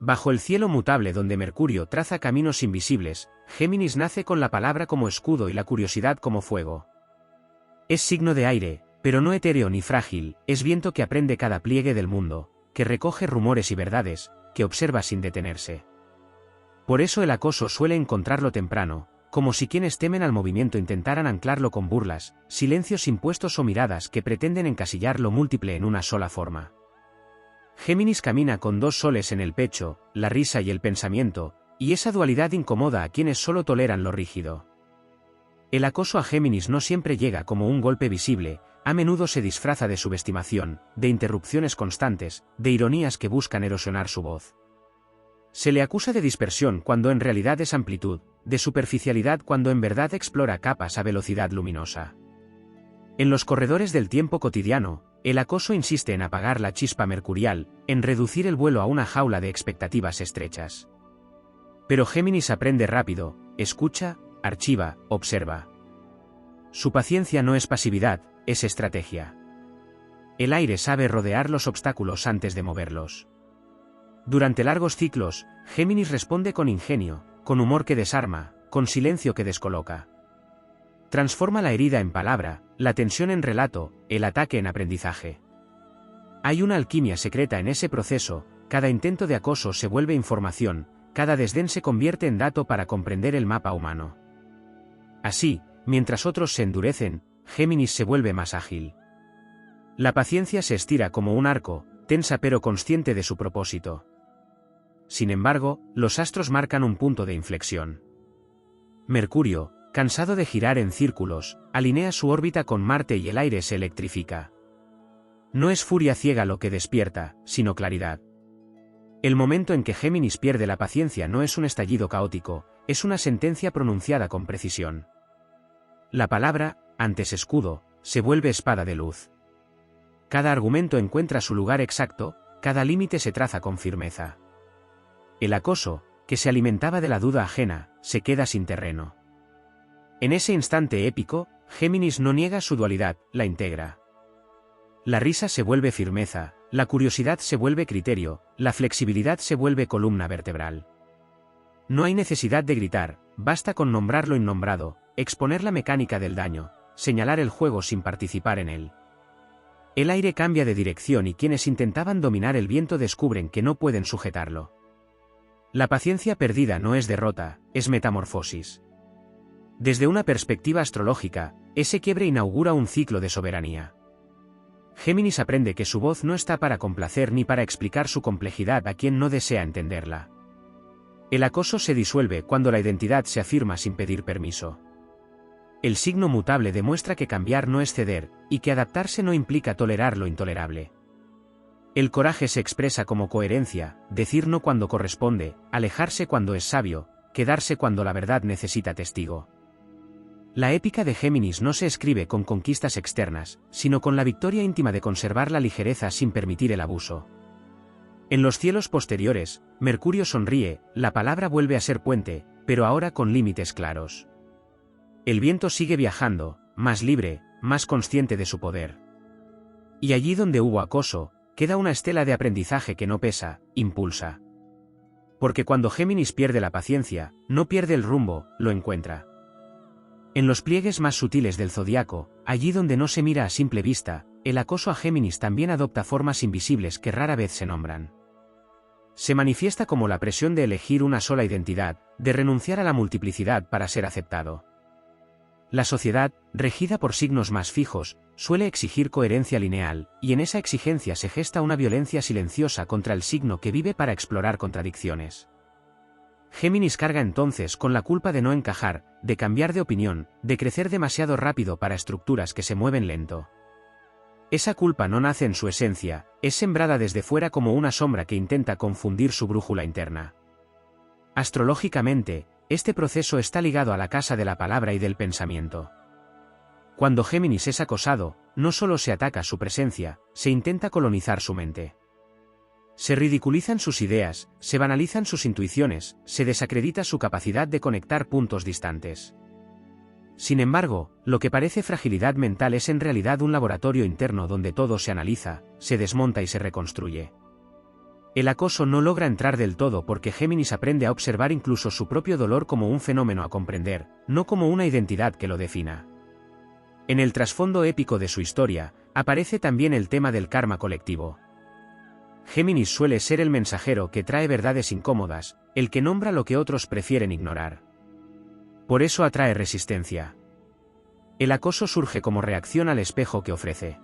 Bajo el cielo mutable donde Mercurio traza caminos invisibles, Géminis nace con la palabra como escudo y la curiosidad como fuego. Es signo de aire, pero no etéreo ni frágil, es viento que aprende cada pliegue del mundo, que recoge rumores y verdades, que observa sin detenerse. Por eso el acoso suele encontrarlo temprano, como si quienes temen al movimiento intentaran anclarlo con burlas, silencios impuestos o miradas que pretenden encasillar lo múltiple en una sola forma. Géminis camina con dos soles en el pecho, la risa y el pensamiento, y esa dualidad incomoda a quienes solo toleran lo rígido. El acoso a Géminis no siempre llega como un golpe visible, a menudo se disfraza de subestimación, de interrupciones constantes, de ironías que buscan erosionar su voz. Se le acusa de dispersión cuando en realidad es amplitud, de superficialidad cuando en verdad explora capas a velocidad luminosa. En los corredores del tiempo cotidiano, el acoso insiste en apagar la chispa mercurial, en reducir el vuelo a una jaula de expectativas estrechas. Pero Géminis aprende rápido, escucha, archiva, observa. Su paciencia no es pasividad, es estrategia. El aire sabe rodear los obstáculos antes de moverlos. Durante largos ciclos, Géminis responde con ingenio, con humor que desarma, con silencio que descoloca. Transforma la herida en palabra, la tensión en relato, el ataque en aprendizaje. Hay una alquimia secreta en ese proceso, cada intento de acoso se vuelve información, cada desdén se convierte en dato para comprender el mapa humano. Así, mientras otros se endurecen, Géminis se vuelve más ágil. La paciencia se estira como un arco, tensa pero consciente de su propósito. Sin embargo, los astros marcan un punto de inflexión. Mercurio, cansado de girar en círculos, alinea su órbita con Marte y el aire se electrifica. No es furia ciega lo que despierta, sino claridad. El momento en que Géminis pierde la paciencia no es un estallido caótico, es una sentencia pronunciada con precisión. La palabra, antes escudo, se vuelve espada de luz. Cada argumento encuentra su lugar exacto, cada límite se traza con firmeza. El acoso, que se alimentaba de la duda ajena, se queda sin terreno. En ese instante épico, Géminis no niega su dualidad, la integra. La risa se vuelve firmeza, la curiosidad se vuelve criterio, la flexibilidad se vuelve columna vertebral. No hay necesidad de gritar, basta con nombrar lo innombrado, exponer la mecánica del daño, señalar el juego sin participar en él. El aire cambia de dirección y quienes intentaban dominar el viento descubren que no pueden sujetarlo. La paciencia perdida no es derrota, es metamorfosis. Desde una perspectiva astrológica, ese quiebre inaugura un ciclo de soberanía. Géminis aprende que su voz no está para complacer ni para explicar su complejidad a quien no desea entenderla. El acoso se disuelve cuando la identidad se afirma sin pedir permiso. El signo mutable demuestra que cambiar no es ceder, y que adaptarse no implica tolerar lo intolerable. El coraje se expresa como coherencia, decir no cuando corresponde, alejarse cuando es sabio, quedarse cuando la verdad necesita testigo. La épica de Géminis no se escribe con conquistas externas, sino con la victoria íntima de conservar la ligereza sin permitir el abuso. En los cielos posteriores, Mercurio sonríe, la palabra vuelve a ser puente, pero ahora con límites claros. El viento sigue viajando, más libre, más consciente de su poder. Y allí donde hubo acoso, queda una estela de aprendizaje que no pesa, impulsa. Porque cuando Géminis pierde la paciencia, no pierde el rumbo, lo encuentra. En los pliegues más sutiles del zodiaco, allí donde no se mira a simple vista, el acoso a Géminis también adopta formas invisibles que rara vez se nombran. Se manifiesta como la presión de elegir una sola identidad, de renunciar a la multiplicidad para ser aceptado. La sociedad, regida por signos más fijos, suele exigir coherencia lineal, y en esa exigencia se gesta una violencia silenciosa contra el signo que vive para explorar contradicciones. Géminis carga entonces con la culpa de no encajar, de cambiar de opinión, de crecer demasiado rápido para estructuras que se mueven lento. Esa culpa no nace en su esencia, es sembrada desde fuera como una sombra que intenta confundir su brújula interna. Astrológicamente, este proceso está ligado a la casa de la palabra y del pensamiento. Cuando Géminis es acosado, no solo se ataca su presencia, se intenta colonizar su mente. Se ridiculizan sus ideas, se banalizan sus intuiciones, se desacredita su capacidad de conectar puntos distantes. Sin embargo, lo que parece fragilidad mental es en realidad un laboratorio interno donde todo se analiza, se desmonta y se reconstruye. El acoso no logra entrar del todo porque Géminis aprende a observar incluso su propio dolor como un fenómeno a comprender, no como una identidad que lo defina. En el trasfondo épico de su historia, aparece también el tema del karma colectivo. Géminis suele ser el mensajero que trae verdades incómodas, el que nombra lo que otros prefieren ignorar. Por eso atrae resistencia. El acoso surge como reacción al espejo que ofrece.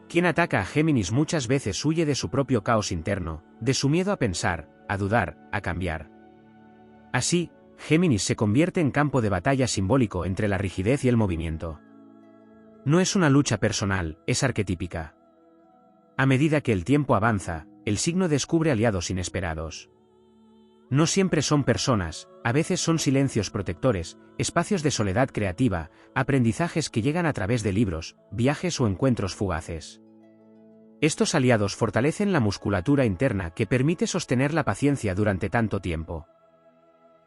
Quien ataca a Géminis muchas veces huye de su propio caos interno, de su miedo a pensar, a dudar, a cambiar. Así, Géminis se convierte en campo de batalla simbólico entre la rigidez y el movimiento. No es una lucha personal, es arquetípica. A medida que el tiempo avanza, el signo descubre aliados inesperados. No siempre son personas, a veces son silencios protectores, espacios de soledad creativa, aprendizajes que llegan a través de libros, viajes o encuentros fugaces. Estos aliados fortalecen la musculatura interna que permite sostener la paciencia durante tanto tiempo.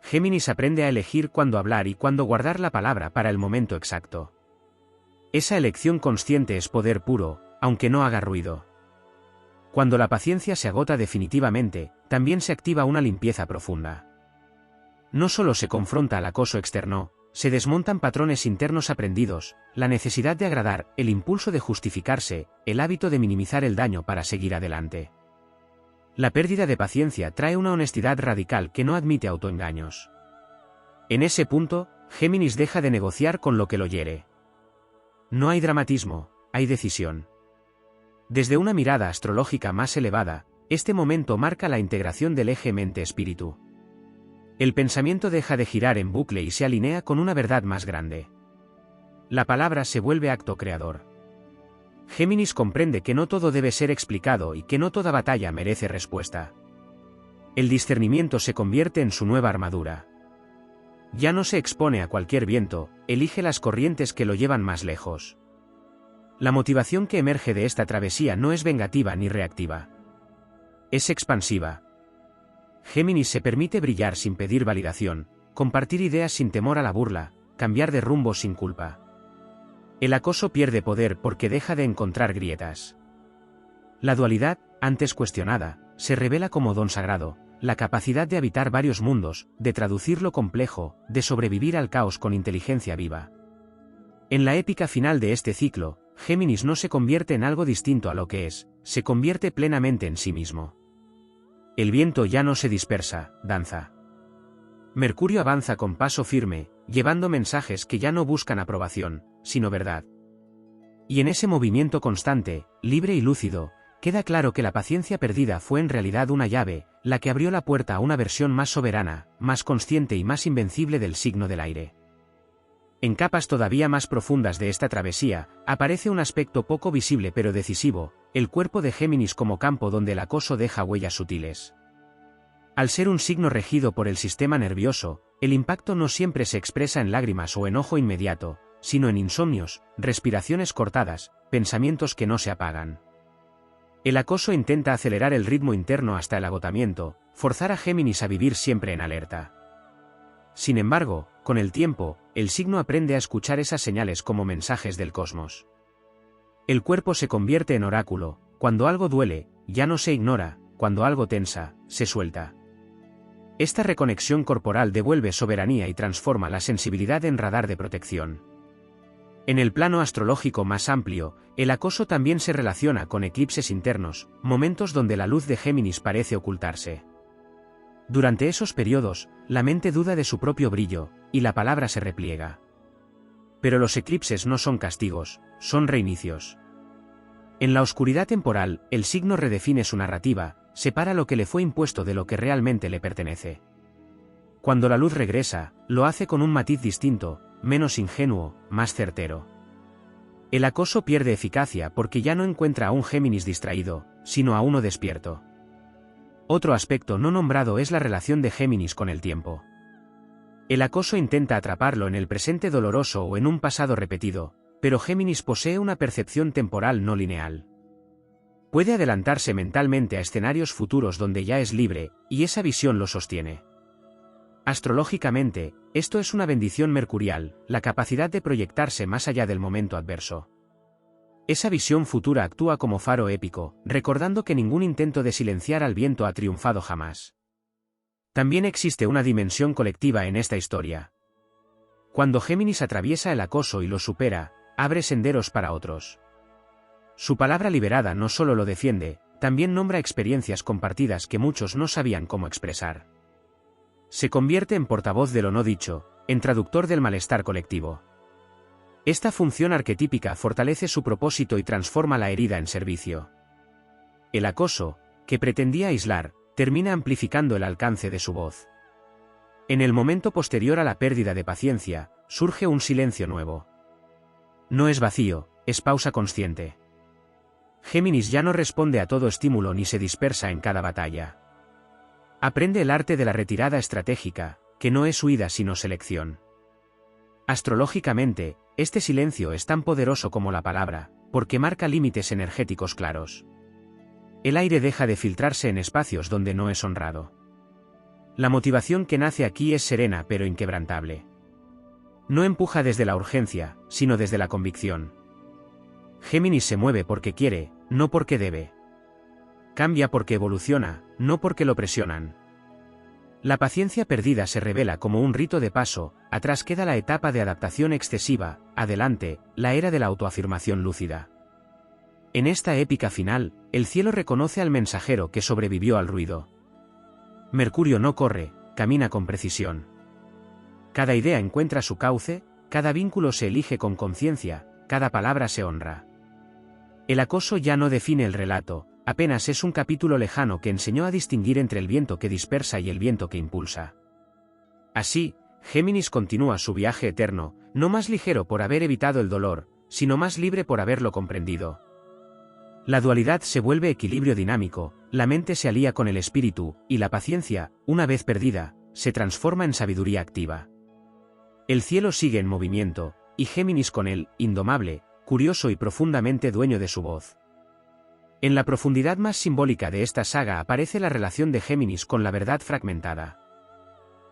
Géminis aprende a elegir cuándo hablar y cuándo guardar la palabra para el momento exacto. Esa elección consciente es poder puro, aunque no haga ruido. Cuando la paciencia se agota definitivamente, también se activa una limpieza profunda. No solo se confronta al acoso externo, se desmontan patrones internos aprendidos, la necesidad de agradar, el impulso de justificarse, el hábito de minimizar el daño para seguir adelante. La pérdida de paciencia trae una honestidad radical que no admite autoengaños. En ese punto, Géminis deja de negociar con lo que lo hiere. No hay dramatismo, hay decisión. Desde una mirada astrológica más elevada, este momento marca la integración del eje mente-espíritu. El pensamiento deja de girar en bucle y se alinea con una verdad más grande. La palabra se vuelve acto creador. Géminis comprende que no todo debe ser explicado y que no toda batalla merece respuesta. El discernimiento se convierte en su nueva armadura. Ya no se expone a cualquier viento, elige las corrientes que lo llevan más lejos. La motivación que emerge de esta travesía no es vengativa ni reactiva. Es expansiva. Géminis se permite brillar sin pedir validación, compartir ideas sin temor a la burla, cambiar de rumbo sin culpa. El acoso pierde poder porque deja de encontrar grietas. La dualidad, antes cuestionada, se revela como don sagrado, la capacidad de habitar varios mundos, de traducir lo complejo, de sobrevivir al caos con inteligencia viva. En la épica final de este ciclo, Géminis no se convierte en algo distinto a lo que es, se convierte plenamente en sí mismo. El viento ya no se dispersa, danza. Mercurio avanza con paso firme, llevando mensajes que ya no buscan aprobación, sino verdad. Y en ese movimiento constante, libre y lúcido, queda claro que la paciencia perdida fue en realidad una llave, la que abrió la puerta a una versión más soberana, más consciente y más invencible del signo del aire. En capas todavía más profundas de esta travesía, aparece un aspecto poco visible pero decisivo, el cuerpo de Géminis como campo donde el acoso deja huellas sutiles. Al ser un signo regido por el sistema nervioso, el impacto no siempre se expresa en lágrimas o enojo inmediato, sino en insomnios, respiraciones cortadas, pensamientos que no se apagan. El acoso intenta acelerar el ritmo interno hasta el agotamiento, forzar a Géminis a vivir siempre en alerta. Sin embargo, con el tiempo, el signo aprende a escuchar esas señales como mensajes del cosmos. El cuerpo se convierte en oráculo, cuando algo duele, ya no se ignora, cuando algo tensa, se suelta. Esta reconexión corporal devuelve soberanía y transforma la sensibilidad en radar de protección. En el plano astrológico más amplio, el acoso también se relaciona con eclipses internos, momentos donde la luz de Géminis parece ocultarse. Durante esos periodos, la mente duda de su propio brillo, y la palabra se repliega. Pero los eclipses no son castigos, son reinicios. En la oscuridad temporal, el signo redefine su narrativa, separa lo que le fue impuesto de lo que realmente le pertenece. Cuando la luz regresa, lo hace con un matiz distinto, menos ingenuo, más certero. El acoso pierde eficacia porque ya no encuentra a un Géminis distraído, sino a uno despierto. Otro aspecto no nombrado es la relación de Géminis con el tiempo. El acoso intenta atraparlo en el presente doloroso o en un pasado repetido, pero Géminis posee una percepción temporal no lineal. Puede adelantarse mentalmente a escenarios futuros donde ya es libre, y esa visión lo sostiene. Astrológicamente, esto es una bendición mercurial, la capacidad de proyectarse más allá del momento adverso. Esa visión futura actúa como faro épico, recordando que ningún intento de silenciar al viento ha triunfado jamás. También existe una dimensión colectiva en esta historia. Cuando Géminis atraviesa el acoso y lo supera, abre senderos para otros. Su palabra liberada no solo lo defiende, también nombra experiencias compartidas que muchos no sabían cómo expresar. Se convierte en portavoz de lo no dicho, en traductor del malestar colectivo. Esta función arquetípica fortalece su propósito y transforma la herida en servicio. El acoso, que pretendía aislar, termina amplificando el alcance de su voz. En el momento posterior a la pérdida de paciencia, surge un silencio nuevo. No es vacío, es pausa consciente. Géminis ya no responde a todo estímulo ni se dispersa en cada batalla. Aprende el arte de la retirada estratégica, que no es huida sino selección. Astrológicamente, este silencio es tan poderoso como la palabra, porque marca límites energéticos claros. El aire deja de filtrarse en espacios donde no es honrado. La motivación que nace aquí es serena pero inquebrantable. No empuja desde la urgencia, sino desde la convicción. Géminis se mueve porque quiere, no porque debe. Cambia porque evoluciona, no porque lo presionan. La paciencia perdida se revela como un rito de paso, atrás queda la etapa de adaptación excesiva, adelante, la era de la autoafirmación lúcida. En esta épica final, el cielo reconoce al mensajero que sobrevivió al ruido. Mercurio no corre, camina con precisión. Cada idea encuentra su cauce, cada vínculo se elige con conciencia, cada palabra se honra. El acoso ya no define el relato, apenas es un capítulo lejano que enseñó a distinguir entre el viento que dispersa y el viento que impulsa. Así, Géminis continúa su viaje eterno, no más ligero por haber evitado el dolor, sino más libre por haberlo comprendido. La dualidad se vuelve equilibrio dinámico, la mente se alía con el espíritu, y la paciencia, una vez perdida, se transforma en sabiduría activa. El cielo sigue en movimiento, y Géminis con él, indomable, curioso y profundamente dueño de su voz. En la profundidad más simbólica de esta saga aparece la relación de Géminis con la verdad fragmentada.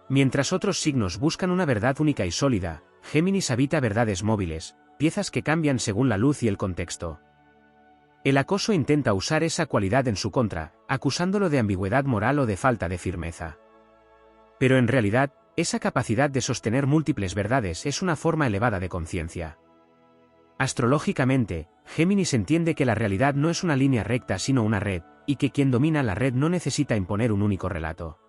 Mientras otros signos buscan una verdad única y sólida, Géminis habita verdades móviles, piezas que cambian según la luz y el contexto. El acoso intenta usar esa cualidad en su contra, acusándolo de ambigüedad moral o de falta de firmeza. Pero en realidad, esa capacidad de sostener múltiples verdades es una forma elevada de conciencia. Astrológicamente, Géminis entiende que la realidad no es una línea recta sino una red, y que quien domina la red no necesita imponer un único relato.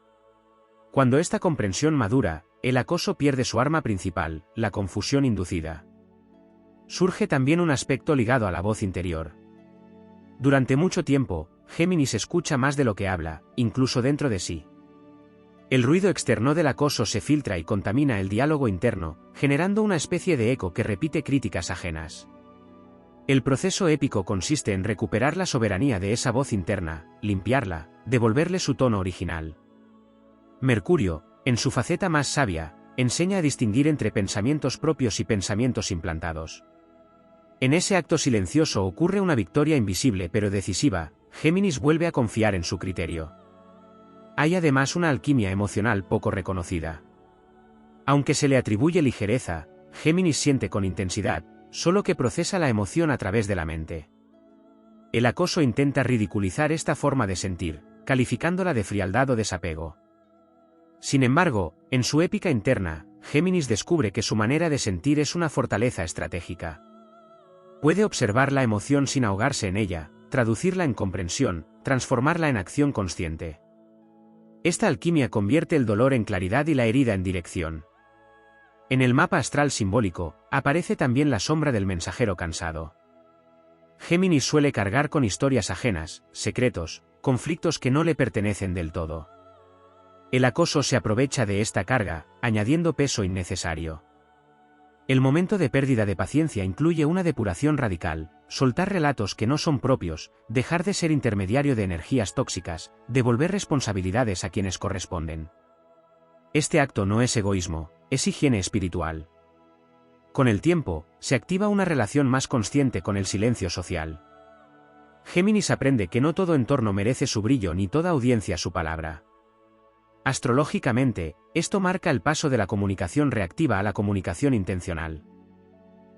Cuando esta comprensión madura, el acoso pierde su arma principal, la confusión inducida. Surge también un aspecto ligado a la voz interior. Durante mucho tiempo, Géminis escucha más de lo que habla, incluso dentro de sí. El ruido externo del acoso se filtra y contamina el diálogo interno, generando una especie de eco que repite críticas ajenas. El proceso épico consiste en recuperar la soberanía de esa voz interna, limpiarla, devolverle su tono original. Mercurio, en su faceta más sabia, enseña a distinguir entre pensamientos propios y pensamientos implantados. En ese acto silencioso ocurre una victoria invisible pero decisiva, Géminis vuelve a confiar en su criterio. Hay además una alquimia emocional poco reconocida. Aunque se le atribuye ligereza, Géminis siente con intensidad, solo que procesa la emoción a través de la mente. El acoso intenta ridiculizar esta forma de sentir, calificándola de frialdad o desapego. Sin embargo, en su épica interna, Géminis descubre que su manera de sentir es una fortaleza estratégica. Puede observar la emoción sin ahogarse en ella, traducirla en comprensión, transformarla en acción consciente. Esta alquimia convierte el dolor en claridad y la herida en dirección. En el mapa astral simbólico, aparece también la sombra del mensajero cansado. Géminis suele cargar con historias ajenas, secretos, conflictos que no le pertenecen del todo. El acoso se aprovecha de esta carga, añadiendo peso innecesario. El momento de pérdida de paciencia incluye una depuración radical, soltar relatos que no son propios, dejar de ser intermediario de energías tóxicas, devolver responsabilidades a quienes corresponden. Este acto no es egoísmo, es higiene espiritual. Con el tiempo, se activa una relación más consciente con el silencio social. Géminis aprende que no todo entorno merece su brillo ni toda audiencia su palabra. Astrológicamente, esto marca el paso de la comunicación reactiva a la comunicación intencional.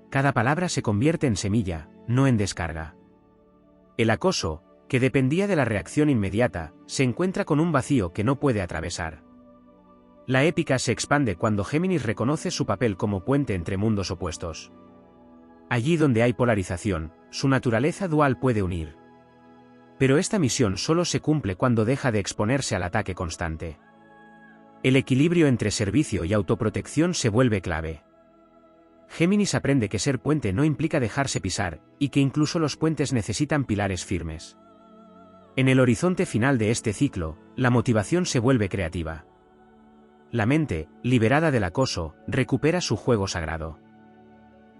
Cada palabra se convierte en semilla, no en descarga. El acoso, que dependía de la reacción inmediata, se encuentra con un vacío que no puede atravesar. La épica se expande cuando Géminis reconoce su papel como puente entre mundos opuestos. Allí donde hay polarización, su naturaleza dual puede unir. Pero esta misión solo se cumple cuando deja de exponerse al ataque constante. El equilibrio entre servicio y autoprotección se vuelve clave. Géminis aprende que ser puente no implica dejarse pisar, y que incluso los puentes necesitan pilares firmes. En el horizonte final de este ciclo, la motivación se vuelve creativa. La mente, liberada del acoso, recupera su juego sagrado.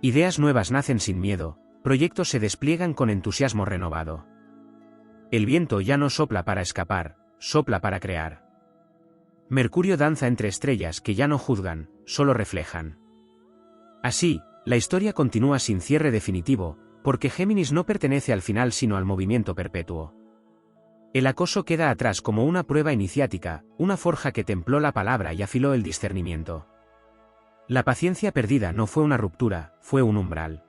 Ideas nuevas nacen sin miedo, proyectos se despliegan con entusiasmo renovado. El viento ya no sopla para escapar, sopla para crear. Mercurio danza entre estrellas que ya no juzgan, solo reflejan. Así, la historia continúa sin cierre definitivo, porque Géminis no pertenece al final sino al movimiento perpetuo. El acoso queda atrás como una prueba iniciática, una forja que templó la palabra y afiló el discernimiento. La paciencia perdida no fue una ruptura, fue un umbral.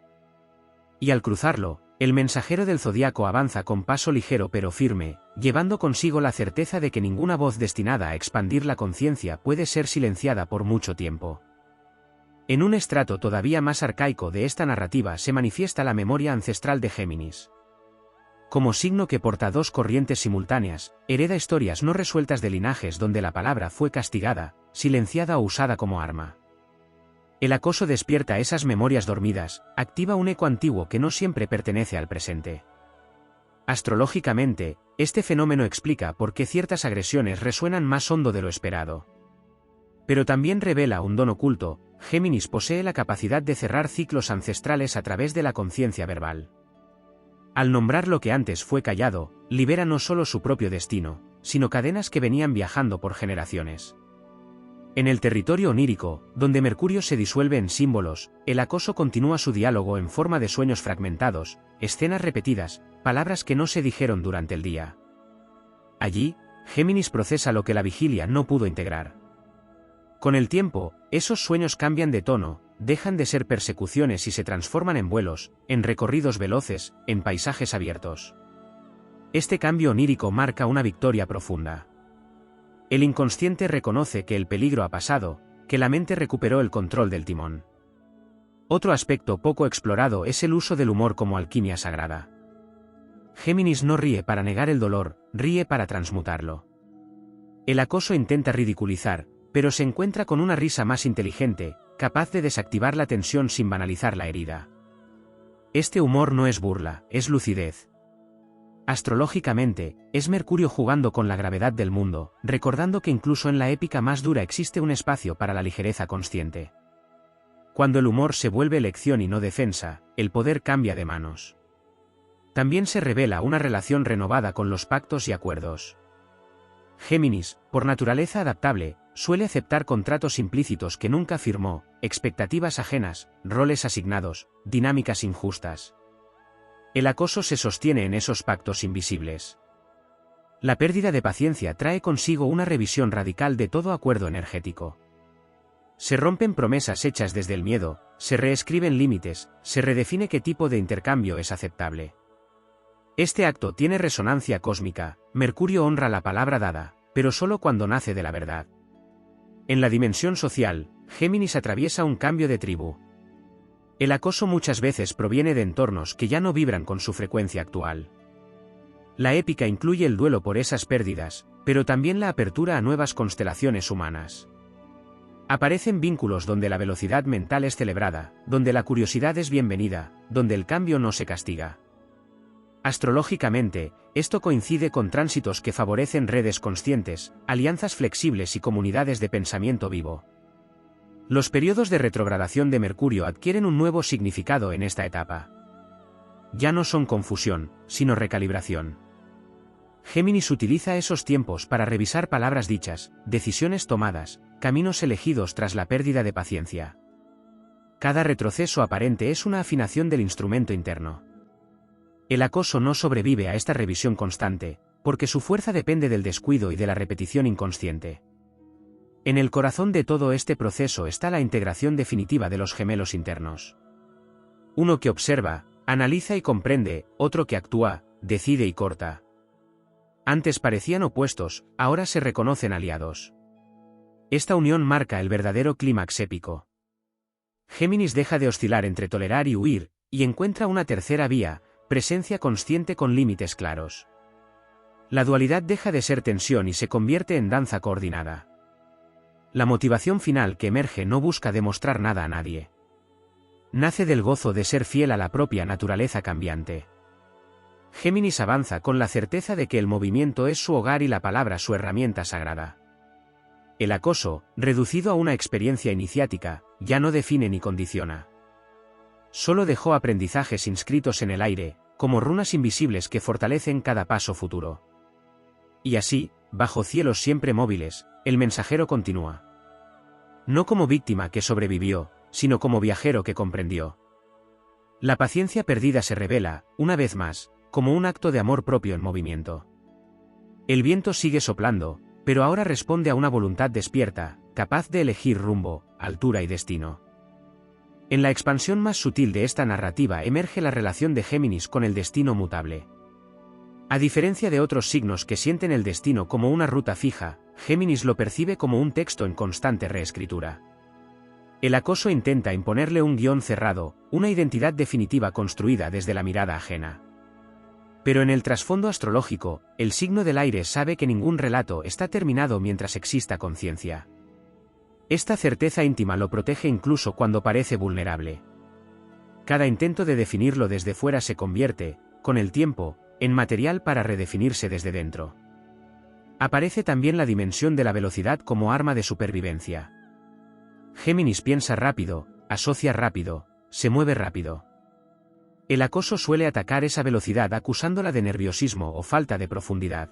Y al cruzarlo, el mensajero del zodiaco avanza con paso ligero pero firme, llevando consigo la certeza de que ninguna voz destinada a expandir la conciencia puede ser silenciada por mucho tiempo. En un estrato todavía más arcaico de esta narrativa se manifiesta la memoria ancestral de Géminis. Como signo que porta dos corrientes simultáneas, hereda historias no resueltas de linajes donde la palabra fue castigada, silenciada o usada como arma. El acoso despierta esas memorias dormidas, activa un eco antiguo que no siempre pertenece al presente. Astrológicamente, este fenómeno explica por qué ciertas agresiones resuenan más hondo de lo esperado. Pero también revela un don oculto. Géminis posee la capacidad de cerrar ciclos ancestrales a través de la conciencia verbal. Al nombrar lo que antes fue callado, libera no solo su propio destino, sino cadenas que venían viajando por generaciones. En el territorio onírico, donde Mercurio se disuelve en símbolos, el acoso continúa su diálogo en forma de sueños fragmentados, escenas repetidas, palabras que no se dijeron durante el día. Allí, Géminis procesa lo que la vigilia no pudo integrar. Con el tiempo, esos sueños cambian de tono, dejan de ser persecuciones y se transforman en vuelos, en recorridos veloces, en paisajes abiertos. Este cambio onírico marca una victoria profunda. El inconsciente reconoce que el peligro ha pasado, que la mente recuperó el control del timón. Otro aspecto poco explorado es el uso del humor como alquimia sagrada. Géminis no ríe para negar el dolor, ríe para transmutarlo. El acoso intenta ridiculizar, pero se encuentra con una risa más inteligente, capaz de desactivar la tensión sin banalizar la herida. Este humor no es burla, es lucidez. Astrológicamente, es Mercurio jugando con la gravedad del mundo, recordando que incluso en la épica más dura existe un espacio para la ligereza consciente. Cuando el humor se vuelve elección y no defensa, el poder cambia de manos. También se revela una relación renovada con los pactos y acuerdos. Géminis, por naturaleza adaptable, suele aceptar contratos implícitos que nunca firmó, expectativas ajenas, roles asignados, dinámicas injustas. El acoso se sostiene en esos pactos invisibles. La pérdida de paciencia trae consigo una revisión radical de todo acuerdo energético. Se rompen promesas hechas desde el miedo, se reescriben límites, se redefine qué tipo de intercambio es aceptable. Este acto tiene resonancia cósmica. Mercurio honra la palabra dada, pero solo cuando nace de la verdad. En la dimensión social, Géminis atraviesa un cambio de tribu. El acoso muchas veces proviene de entornos que ya no vibran con su frecuencia actual. La épica incluye el duelo por esas pérdidas, pero también la apertura a nuevas constelaciones humanas. Aparecen vínculos donde la velocidad mental es celebrada, donde la curiosidad es bienvenida, donde el cambio no se castiga. Astrológicamente, esto coincide con tránsitos que favorecen redes conscientes, alianzas flexibles y comunidades de pensamiento vivo. Los periodos de retrogradación de Mercurio adquieren un nuevo significado en esta etapa. Ya no son confusión, sino recalibración. Géminis utiliza esos tiempos para revisar palabras dichas, decisiones tomadas, caminos elegidos tras la pérdida de paciencia. Cada retroceso aparente es una afinación del instrumento interno. El acoso no sobrevive a esta revisión constante, porque su fuerza depende del descuido y de la repetición inconsciente. En el corazón de todo este proceso está la integración definitiva de los gemelos internos. Uno que observa, Analiza y comprende, otro que actúa, decide y corta. Antes parecían opuestos, ahora se reconocen aliados. Esta unión marca el verdadero clímax épico. Géminis deja de oscilar entre tolerar y huir, y encuentra una tercera vía, presencia consciente con límites claros. La dualidad deja de ser tensión y se convierte en danza coordinada. La motivación final que emerge no busca demostrar nada a nadie. Nace del gozo de ser fiel a la propia naturaleza cambiante. Géminis avanza con la certeza de que el movimiento es su hogar y la palabra su herramienta sagrada. El acoso, reducido a una experiencia iniciática, ya no define ni condiciona. Solo dejó aprendizajes inscritos en el aire, como runas invisibles que fortalecen cada paso futuro. Y así, bajo cielos siempre móviles, el mensajero continúa. No como víctima que sobrevivió, sino como viajero que comprendió. La paciencia perdida se revela, una vez más, como un acto de amor propio en movimiento. El viento sigue soplando, pero ahora responde a una voluntad despierta, capaz de elegir rumbo, altura y destino. En la expansión más sutil de esta narrativa emerge la relación de Géminis con el destino mutable. A diferencia de otros signos que sienten el destino como una ruta fija, Géminis lo percibe como un texto en constante reescritura. El acoso intenta imponerle un guión cerrado, una identidad definitiva construida desde la mirada ajena. Pero en el trasfondo astrológico, el signo del aire sabe que ningún relato está terminado mientras exista conciencia. Esta certeza íntima lo protege incluso cuando parece vulnerable. Cada intento de definirlo desde fuera se convierte, con el tiempo, en material para redefinirse desde dentro. Aparece también la dimensión de la velocidad como arma de supervivencia. Géminis piensa rápido, asocia rápido, se mueve rápido. El acoso suele atacar esa velocidad acusándola de nerviosismo o falta de profundidad.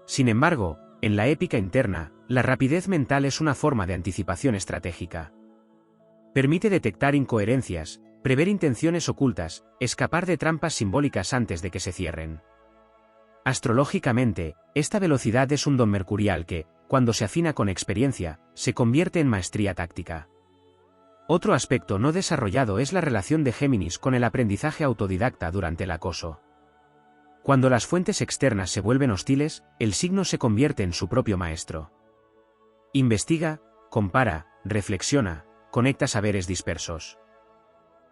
Sin embargo, en la épica interna, la rapidez mental es una forma de anticipación estratégica. Permite detectar incoherencias, prever intenciones ocultas, escapar de trampas simbólicas antes de que se cierren. Astrológicamente, esta velocidad es un don mercurial que, cuando se afina con experiencia, se convierte en maestría táctica. Otro aspecto no desarrollado es la relación de Géminis con el aprendizaje autodidacta durante el acoso. Cuando las fuentes externas se vuelven hostiles, el signo se convierte en su propio maestro. Investiga, compara, reflexiona, conecta saberes dispersos.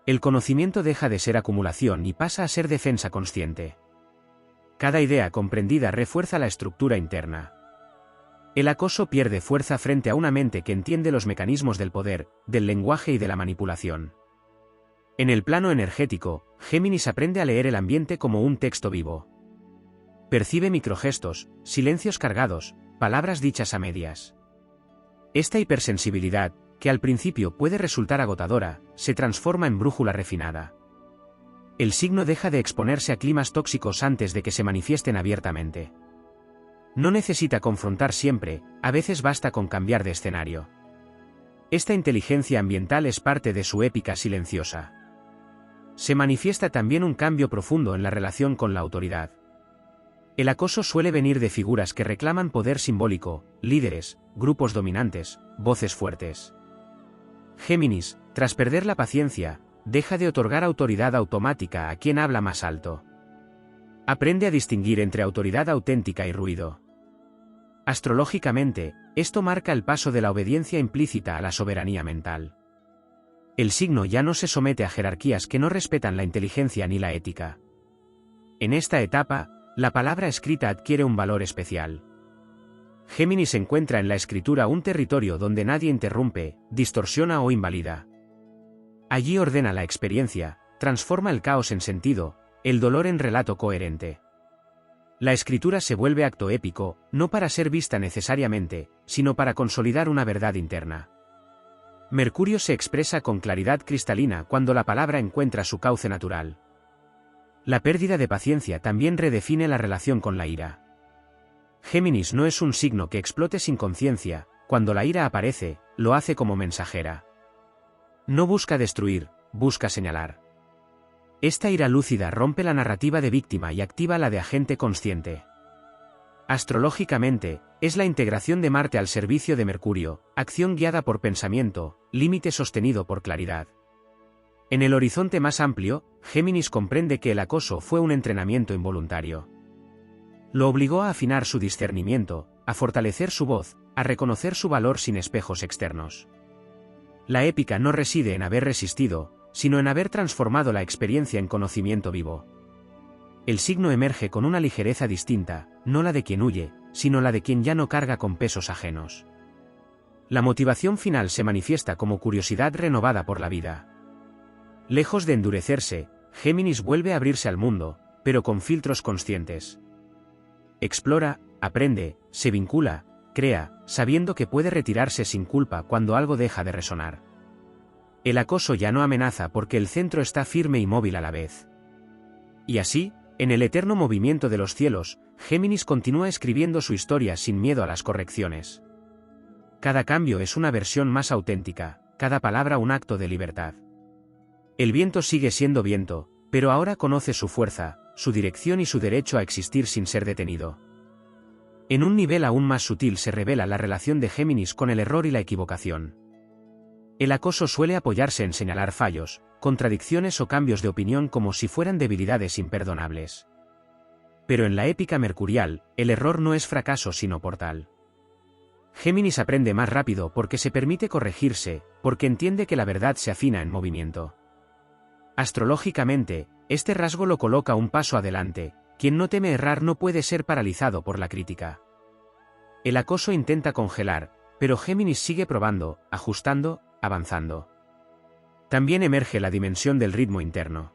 El conocimiento deja de ser acumulación y pasa a ser defensa consciente. Cada idea comprendida refuerza la estructura interna. El acoso pierde fuerza frente a una mente que entiende los mecanismos del poder, del lenguaje y de la manipulación. En el plano energético, Géminis aprende a leer el ambiente como un texto vivo. Percibe microgestos, silencios cargados, palabras dichas a medias. Esta hipersensibilidad, que al principio puede resultar agotadora, se transforma en brújula refinada. El signo deja de exponerse a climas tóxicos antes de que se manifiesten abiertamente. No necesita confrontar siempre, a veces basta con cambiar de escenario. Esta inteligencia ambiental es parte de su épica silenciosa. Se manifiesta también un cambio profundo en la relación con la autoridad. El acoso suele venir de figuras que reclaman poder simbólico, líderes, grupos dominantes, voces fuertes. Géminis, tras perder la paciencia, deja de otorgar autoridad automática a quien habla más alto. Aprende a distinguir entre autoridad auténtica y ruido. Astrológicamente, esto marca el paso de la obediencia implícita a la soberanía mental. El signo ya no se somete a jerarquías que no respetan la inteligencia ni la ética. En esta etapa, la palabra escrita adquiere un valor especial. Géminis encuentra en la escritura un territorio donde nadie interrumpe, distorsiona o invalida. Allí ordena la experiencia, transforma el caos en sentido, el dolor en relato coherente. La escritura se vuelve acto épico, no para ser vista necesariamente, sino para consolidar una verdad interna. Mercurio se expresa con claridad cristalina cuando la palabra encuentra su cauce natural. La pérdida de paciencia también redefine la relación con la ira. Géminis no es un signo que explote sin conciencia, cuando la ira aparece, lo hace como mensajera. No busca destruir, busca señalar. Esta ira lúcida rompe la narrativa de víctima y activa la de agente consciente. Astrológicamente, es la integración de Marte al servicio de Mercurio, acción guiada por pensamiento, límite sostenido por claridad. En el horizonte más amplio, Géminis comprende que el acoso fue un entrenamiento involuntario. Lo obligó a afinar su discernimiento, a fortalecer su voz, a reconocer su valor sin espejos externos. La épica no reside en haber resistido, sino en haber transformado la experiencia en conocimiento vivo. El signo emerge con una ligereza distinta, no la de quien huye, sino la de quien ya no carga con pesos ajenos. La motivación final se manifiesta como curiosidad renovada por la vida. Lejos de endurecerse, Géminis vuelve a abrirse al mundo, pero con filtros conscientes. Explora, aprende, se vincula, crea, sabiendo que puede retirarse sin culpa cuando algo deja de resonar. El acoso ya no amenaza porque el centro está firme y móvil a la vez. Y así, en el eterno movimiento de los cielos, Géminis continúa escribiendo su historia sin miedo a las correcciones. Cada cambio es una versión más auténtica, cada palabra un acto de libertad. El viento sigue siendo viento, pero ahora conoce su fuerza, su dirección y su derecho a existir sin ser detenido. En un nivel aún más sutil se revela la relación de Géminis con el error y la equivocación. El acoso suele apoyarse en señalar fallos, contradicciones o cambios de opinión como si fueran debilidades imperdonables. Pero en la épica mercurial, el error no es fracaso sino portal. Géminis aprende más rápido porque se permite corregirse, porque entiende que la verdad se afina en movimiento. Astrológicamente, este rasgo lo coloca un paso adelante, quien no teme errar no puede ser paralizado por la crítica. El acoso intenta congelar, pero Géminis sigue probando, ajustando, avanzando. También emerge la dimensión del ritmo interno.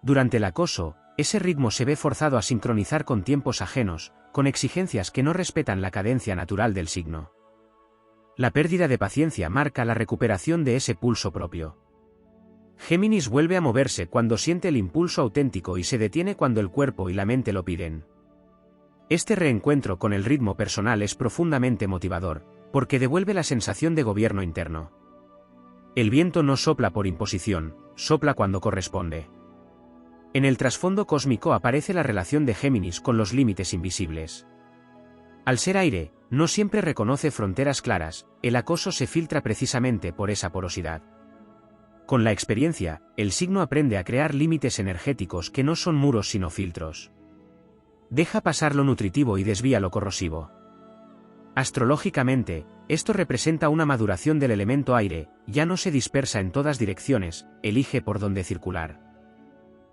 Durante el acoso, ese ritmo se ve forzado a sincronizar con tiempos ajenos, con exigencias que no respetan la cadencia natural del signo. La pérdida de paciencia marca la recuperación de ese pulso propio. Géminis vuelve a moverse cuando siente el impulso auténtico y se detiene cuando el cuerpo y la mente lo piden. Este reencuentro con el ritmo personal es profundamente motivador, porque devuelve la sensación de gobierno interno. El viento no sopla por imposición, sopla cuando corresponde. En el trasfondo cósmico aparece la relación de Géminis con los límites invisibles. Al ser aire, no siempre reconoce fronteras claras, el acoso se filtra precisamente por esa porosidad. Con la experiencia, el signo aprende a crear límites energéticos que no son muros sino filtros. Deja pasar lo nutritivo y desvía lo corrosivo. Astrológicamente, esto representa una maduración del elemento aire, ya no se dispersa en todas direcciones, elige por dónde circular.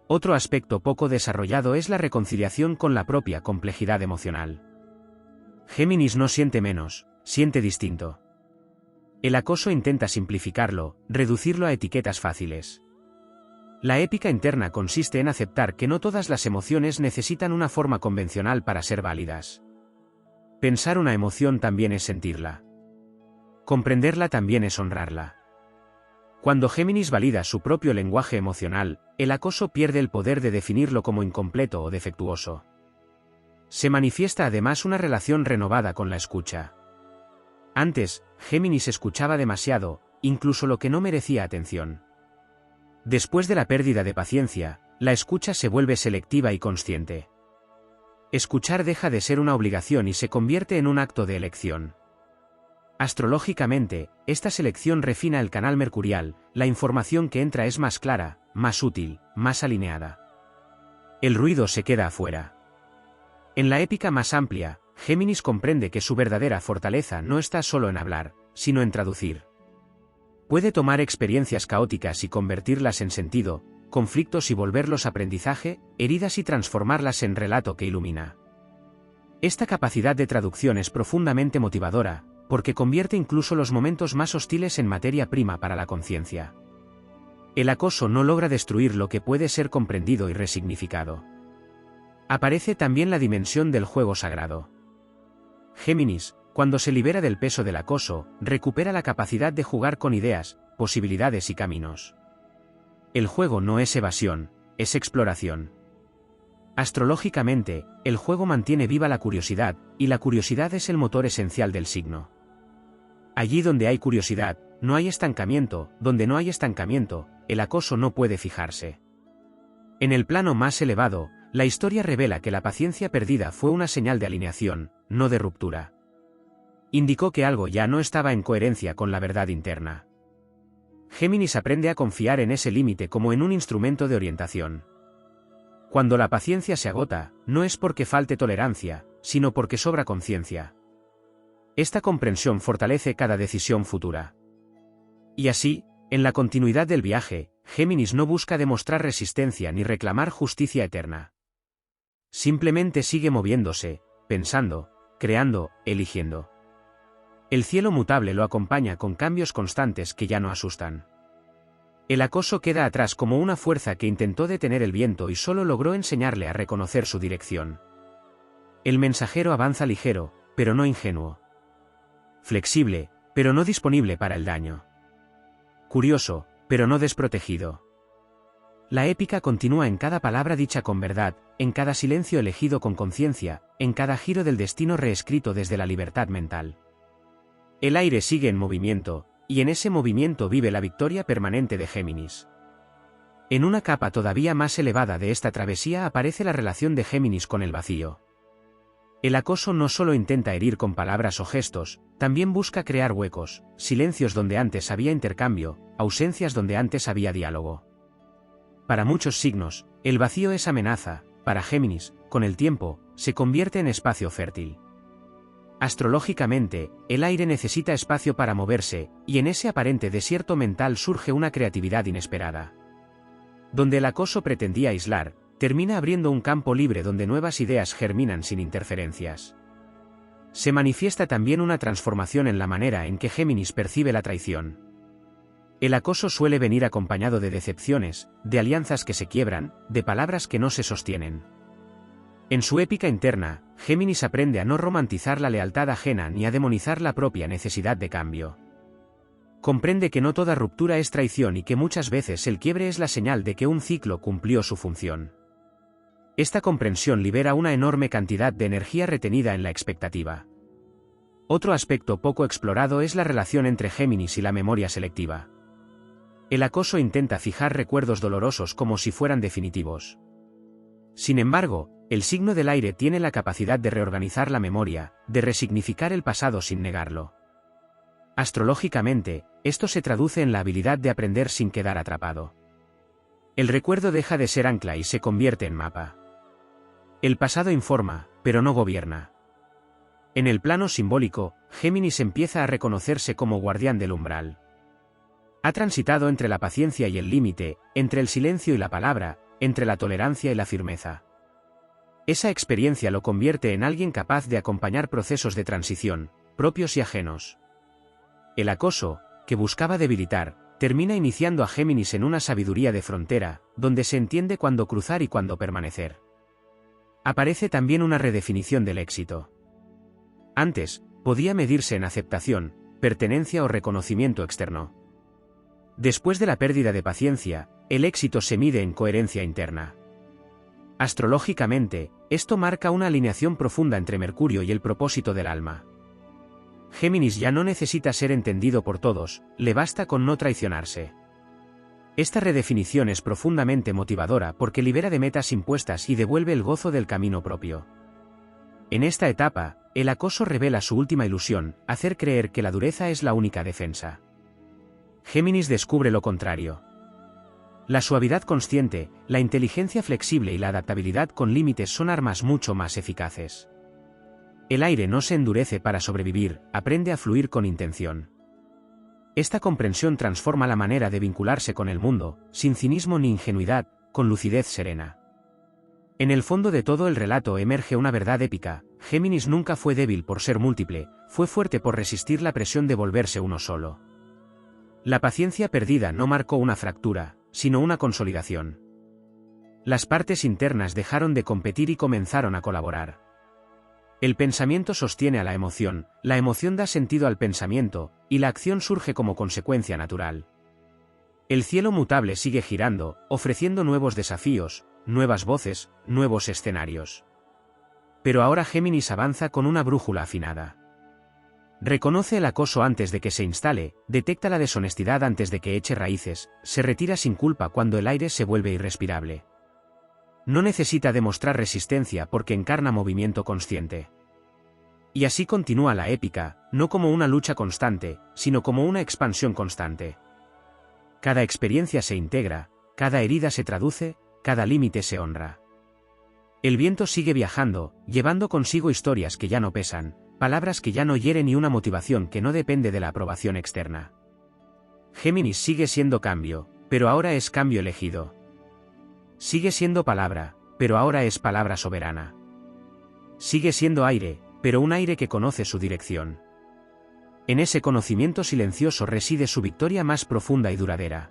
Otro aspecto poco desarrollado es la reconciliación con la propia complejidad emocional. Géminis no siente menos, siente distinto. El acoso intenta simplificarlo, reducirlo a etiquetas fáciles. La épica interna consiste en aceptar que no todas las emociones necesitan una forma convencional para ser válidas. Pensar una emoción también es sentirla. Comprenderla también es honrarla. Cuando Géminis valida su propio lenguaje emocional, el acoso pierde el poder de definirlo como incompleto o defectuoso. Se manifiesta además una relación renovada con la escucha. Antes, Géminis escuchaba demasiado, incluso lo que no merecía atención. Después de la pérdida de paciencia, la escucha se vuelve selectiva y consciente. Escuchar deja de ser una obligación y se convierte en un acto de elección. Astrológicamente, esta selección refina el canal mercurial, la información que entra es más clara, más útil, más alineada. El ruido se queda afuera. En la épica más amplia, Géminis comprende que su verdadera fortaleza no está solo en hablar, sino en traducir. Puede tomar experiencias caóticas y convertirlas en sentido, conflictos y volverlos aprendizaje, heridas y transformarlas en relato que ilumina. Esta capacidad de traducción es profundamente motivadora, porque convierte incluso los momentos más hostiles en materia prima para la conciencia. El acoso no logra destruir lo que puede ser comprendido y resignificado. Aparece también la dimensión del juego sagrado. Géminis, cuando se libera del peso del acoso, recupera la capacidad de jugar con ideas, posibilidades y caminos. El juego no es evasión, es exploración. Astrológicamente, el juego mantiene viva la curiosidad, y la curiosidad es el motor esencial del signo. Allí donde hay curiosidad, no hay estancamiento, donde no hay estancamiento, el acoso no puede fijarse. En el plano más elevado, la historia revela que la paciencia perdida fue una señal de alineación, no de ruptura. Indicó que algo ya no estaba en coherencia con la verdad interna. Géminis aprende a confiar en ese límite como en un instrumento de orientación. Cuando la paciencia se agota, no es porque falte tolerancia, sino porque sobra conciencia. Esta comprensión fortalece cada decisión futura. Y así, en la continuidad del viaje, Géminis no busca demostrar resistencia ni reclamar justicia eterna. Simplemente sigue moviéndose, pensando, creando, eligiendo. El cielo mutable lo acompaña con cambios constantes que ya no asustan. El acoso queda atrás como una fuerza que intentó detener el viento y solo logró enseñarle a reconocer su dirección. El mensajero avanza ligero, pero no ingenuo. Flexible, pero no disponible para el daño. Curioso, pero no desprotegido. La épica continúa en cada palabra dicha con verdad, en cada silencio elegido con conciencia, en cada giro del destino reescrito desde la libertad mental. El aire sigue en movimiento, y en ese movimiento vive la victoria permanente de Géminis. En una capa todavía más elevada de esta travesía aparece la relación de Géminis con el vacío. El acoso no solo intenta herir con palabras o gestos, también busca crear huecos, silencios donde antes había intercambio, ausencias donde antes había diálogo. Para muchos signos, el vacío es amenaza; para Géminis, con el tiempo, se convierte en espacio fértil. Astrológicamente, el aire necesita espacio para moverse, y en ese aparente desierto mental surge una creatividad inesperada. Donde el acoso pretendía aislar, termina abriendo un campo libre donde nuevas ideas germinan sin interferencias. Se manifiesta también una transformación en la manera en que Géminis percibe la traición. El acoso suele venir acompañado de decepciones, de alianzas que se quiebran, de palabras que no se sostienen. En su épica interna, Géminis aprende a no romantizar la lealtad ajena ni a demonizar la propia necesidad de cambio. Comprende que no toda ruptura es traición y que muchas veces el quiebre es la señal de que un ciclo cumplió su función. Esta comprensión libera una enorme cantidad de energía retenida en la expectativa. Otro aspecto poco explorado es la relación entre Géminis y la memoria selectiva. El acoso intenta fijar recuerdos dolorosos como si fueran definitivos. Sin embargo, el signo del aire tiene la capacidad de reorganizar la memoria, de resignificar el pasado sin negarlo. Astrológicamente, esto se traduce en la habilidad de aprender sin quedar atrapado. El recuerdo deja de ser ancla y se convierte en mapa. El pasado informa, pero no gobierna. En el plano simbólico, Géminis empieza a reconocerse como guardián del umbral. Ha transitado entre la paciencia y el límite, entre el silencio y la palabra, entre la tolerancia y la firmeza. Esa experiencia lo convierte en alguien capaz de acompañar procesos de transición, propios y ajenos. El acoso, que buscaba debilitar, termina iniciando a Géminis en una sabiduría de frontera, donde se entiende cuándo cruzar y cuándo permanecer. Aparece también una redefinición del éxito. Antes, podía medirse en aceptación, pertenencia o reconocimiento externo. Después de la pérdida de paciencia, el éxito se mide en coherencia interna. Astrológicamente, esto marca una alineación profunda entre Mercurio y el propósito del alma. Géminis ya no necesita ser entendido por todos, le basta con no traicionarse. Esta redefinición es profundamente motivadora porque libera de metas impuestas y devuelve el gozo del camino propio. En esta etapa, el acoso revela su última ilusión, hacer creer que la dureza es la única defensa. Géminis descubre lo contrario. La suavidad consciente, la inteligencia flexible y la adaptabilidad con límites son armas mucho más eficaces. El aire no se endurece para sobrevivir, aprende a fluir con intención. Esta comprensión transforma la manera de vincularse con el mundo, sin cinismo ni ingenuidad, con lucidez serena. En el fondo de todo el relato emerge una verdad épica: Géminis nunca fue débil por ser múltiple, fue fuerte por resistir la presión de volverse uno solo. La paciencia perdida no marcó una fractura, sino una consolidación. Las partes internas dejaron de competir y comenzaron a colaborar. El pensamiento sostiene a la emoción da sentido al pensamiento, y la acción surge como consecuencia natural. El cielo mutable sigue girando, ofreciendo nuevos desafíos, nuevas voces, nuevos escenarios. Pero ahora Géminis avanza con una brújula afinada. Reconoce el acoso antes de que se instale, detecta la deshonestidad antes de que eche raíces, se retira sin culpa cuando el aire se vuelve irrespirable. No necesita demostrar resistencia porque encarna movimiento consciente. Y así continúa la épica, no como una lucha constante, sino como una expansión constante. Cada experiencia se integra, cada herida se traduce, cada límite se honra. El viento sigue viajando, llevando consigo historias que ya no pesan, palabras que ya no hieren y una motivación que no depende de la aprobación externa. Géminis sigue siendo cambio, pero ahora es cambio elegido. Sigue siendo palabra, pero ahora es palabra soberana. Sigue siendo aire, pero un aire que conoce su dirección. En ese conocimiento silencioso reside su victoria más profunda y duradera.